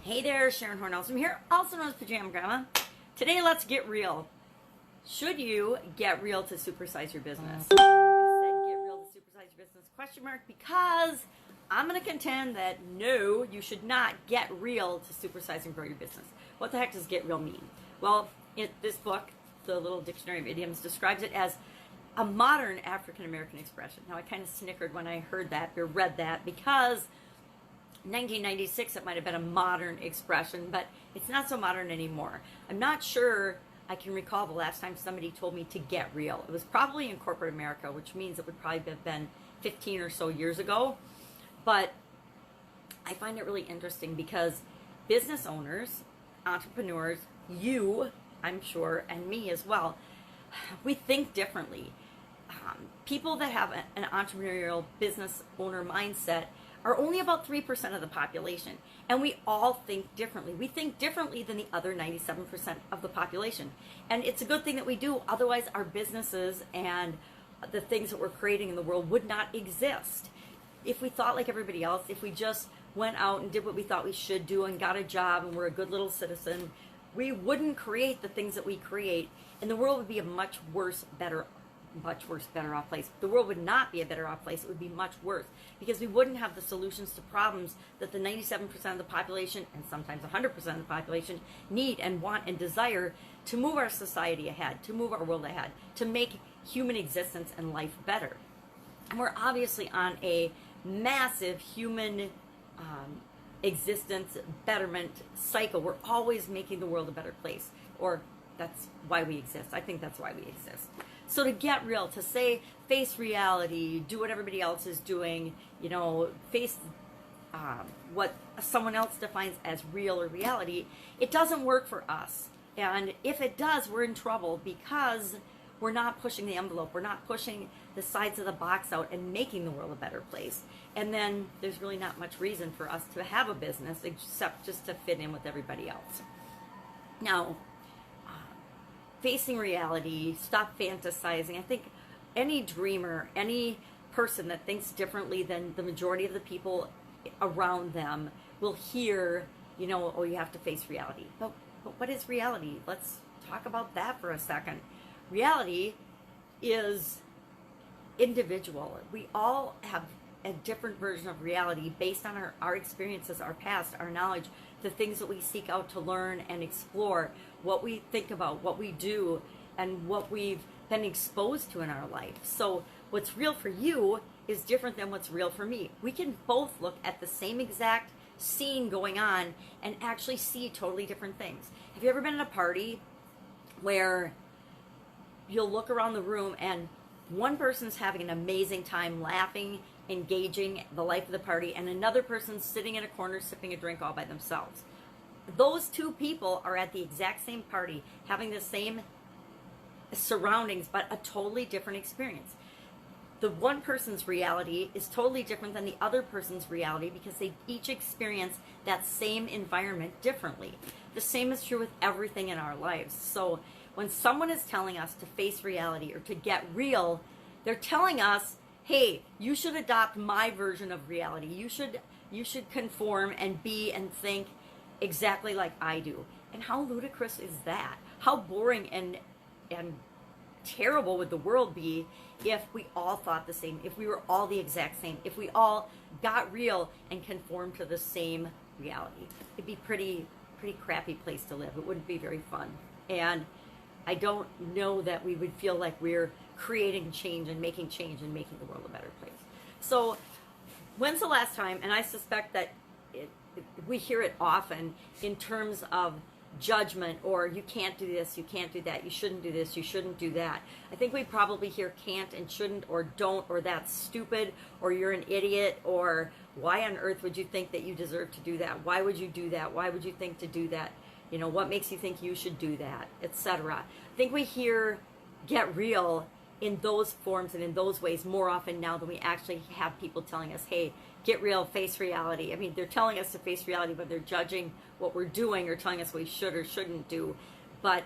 Hey there, Sharon Horne-Ellstrom here, also known as Pajama Grandma. Today, let's get real. Should you get real to supersize your business? I said get real to supersize your business, question mark, because I'm going to contend that no, you should not get real to supersize and grow your business. What the heck does get real mean? Well, this book, the little dictionary of idioms, describes it as a modern African-American expression. Now, I kind of snickered when I heard that or read that because 1996 it might have been a modern expression, but it's not so modern anymore. I'm not sure I can recall the last time somebody told me to get real. It was probably in corporate America, which means it would probably have been 15 or so years ago. But I find it really interesting because business owners, entrepreneurs, you, I'm sure, and me as well, we think differently. People that have an entrepreneurial business owner mindset are only about 3% of the population, and we all think differently. We think differently than the other 97% of the population, and it's a good thing that we do. Otherwise, our businesses and the things that we're creating in the world would not exist. If we thought like everybody else, if we just went out and did what we thought we should do and got a job and we're a good little citizen, we wouldn't create the things that we create, and the world would be a much worse, better off place. The world would not be a better off place. It would be much worse because we wouldn't have the solutions to problems that the 97% of the population and sometimes 100% of the population need and want and desire to move our society ahead, to move our world ahead, to make human existence and life better. And we're obviously on a massive human existence betterment cycle. We're always making the world a better place, or that's why we exist. I think that's why we exist. So to get real, to say, face reality, do what everybody else is doing, face what someone else defines as real or reality, it doesn't work for us. And if it does, we're in trouble because we're not pushing the envelope. We're not pushing the sides of the box out and making the world a better place. And then there's really not much reason for us to have a business except just to fit in with everybody else. Now, facing reality, stop fantasizing. I think any dreamer, any person that thinks differently than the majority of the people around them will hear, oh, you have to face reality. But what is reality? Let's talk about that for a second. Reality is individual. We all have a different version of reality based on our experiences, our past, our knowledge, the things that we seek out to learn and explore, what we think about, what we do, and what we've been exposed to in our life. So what's real for you is different than what's real for me. We can both look at the same exact scene going on and actually see totally different things. Have you ever been at a party where you'll look around the room and one person's having an amazing time laughing, engaging the life of the party, and another person's sitting in a corner sipping a drink all by themselves? Those two people are at the exact same party, having the same surroundings, but a totally different experience. The one person's reality is totally different than the other person's reality because they each experience that same environment differently. The same is true with everything in our lives. So when someone is telling us to face reality or to get real, they're telling us, hey, you should adopt my version of reality. You should conform and be and think exactly like I do. And how ludicrous is that? How boring and terrible would the world be if we all thought the same, if we were all the exact same, if we all got real and conformed to the same reality? It'd be pretty crappy place to live. It wouldn't be very fun. And I don't know that we would feel like we're creating change and making the world a better place. So when's the last time, and I suspect that we hear it often in terms of judgment, or you can't do this, you can't do that, you shouldn't do this, you shouldn't do that. I think we probably hear can't and shouldn't or don't, or that's stupid, or you're an idiot, or why on earth would you think that you deserve to do that? Why would you do that? Why would you think to do that? What makes you think you should do that, etc. I think we hear get real in those forms and in those ways more often now than we actually have people telling us, hey, get real, face reality. I mean, they're telling us to face reality, but they're judging what we're doing or telling us what we should or shouldn't do. But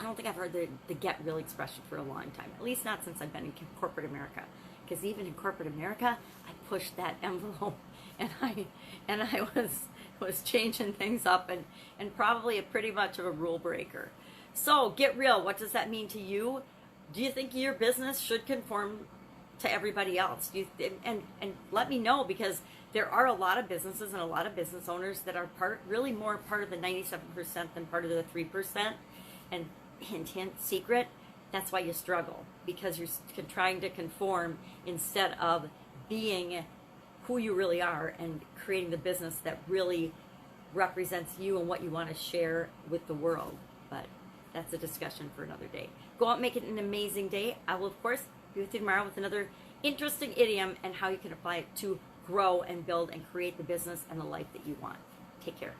I don't think I've heard the get real expression for a long time, at least not since I've been in corporate America. Because even in corporate America, I pushed that envelope and I was was changing things up and probably a pretty much of a rule breaker. So get real. What does that mean to you? Do you think your business should conform to everybody else? And let me know, because there are a lot of businesses and a lot of business owners that are really more part of the 97% than part of the 3%. And hint, hint, secret, that's why you struggle, because you're trying to conform instead of being who you really are and creating the business that really represents you and what you want to share with the world. But that's a discussion for another day. Go out and make it an amazing day. I will, of course, be with you tomorrow with another interesting idiom and how you can apply it to grow and build and create the business and the life that you want. Take care.